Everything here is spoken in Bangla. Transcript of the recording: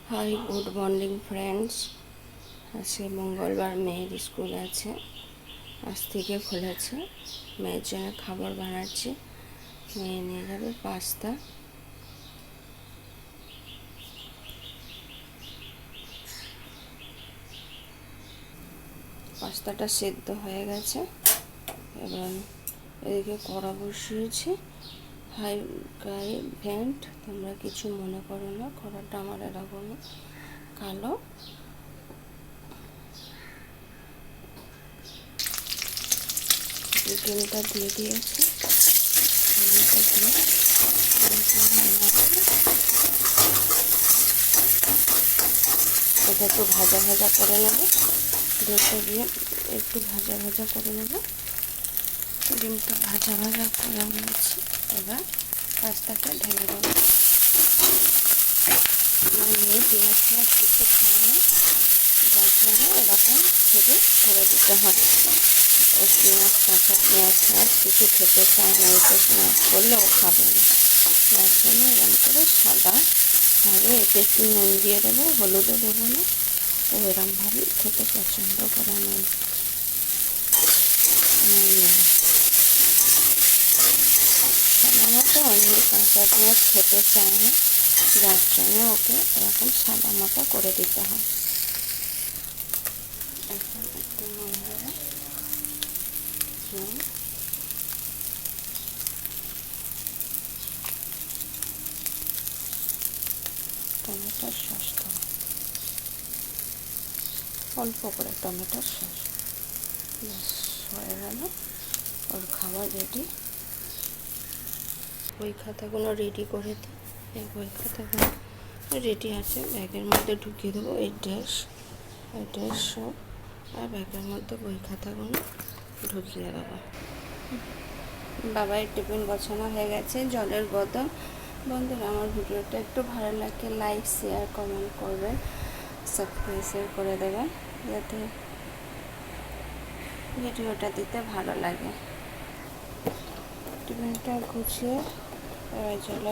High, good morning friends. আজকে মঙ্গলবার, মেয়ের স্কুল আছে, আজ থেকে খুলেছে। মেয়ের জন্য খাবার বানাচ্ছি। মেয়ে নিয়ে যাবে পাস্তা। পাস্তাটা সেদ্ধ হয়ে গেছে। এবার এদিকে কড়া বসিয়েছি, হাই ভেন্ট। তোমরা কিছু মনে করো না, কড়াটা আমার এরকম কালো। ডিমটা দিয়ে দিয়েছি। ডিমটা দিয়ে এটা একটু ভাজা ভাজা করে নেব। ডিমটা দিয়ে একটু ভাজা ভাজা করে নেব। ডিমটা ভাজা ভাজা করে নিয়েছি। এবার পাস্তাটা ঢেলে দেবো। আমার মেয়ে পেঁয়াজ পেঁয়াজ কিছু খায় না, যার জন্য এরকম শুধু করে দিতে হয়। ও পেঁয়াজ, কাঁচা পেঁয়াজ কিছু খেতে চায় না, এতে পেঁয়াজ করলে ও খাবে না। যার জন্য এরকম করে সাদাভাবে এতে একটু নুন দিয়ে দেবো, হলুদও দেবো না। ও এরকমভাবেই খেতে পছন্দ করে না। সাধারণত অন্য কাঁচা পেঁয়াজ খেতে চায় না, যার জন্য ওকে এরকম সাদা মতো করে দিতে হয়। এখন একটু নুন দেবো, নুন, টমেটোর সস দেবো, অল্প করে টমেটোর সস। ব্যাস হয়ে গেল, ওর খাবার রেডি। বই খাতাগুলো রেডি করে দিই। এই বই খাতাগুলো রেডি আছে, ব্যাগের মধ্যে ঢুকিয়ে দেবো। এই ড্রেস সব, আর ব্যাগের মধ্যে বই খাতাগুলো ঢুকিয়ে দেবো। বাবার টিফিন বসানো হয়ে গেছে, জলের বোতল। বন্ধুরা, আমার ভিডিওটা একটু ভালো লাগে লাইক, শেয়ার, কমেন্ট করবেন, সাবস্ক্রাইব করে দেবেন, যাতে ভিডিওটা দিতে ভালো লাগে। টিফিনটা গুছিয়ে জলে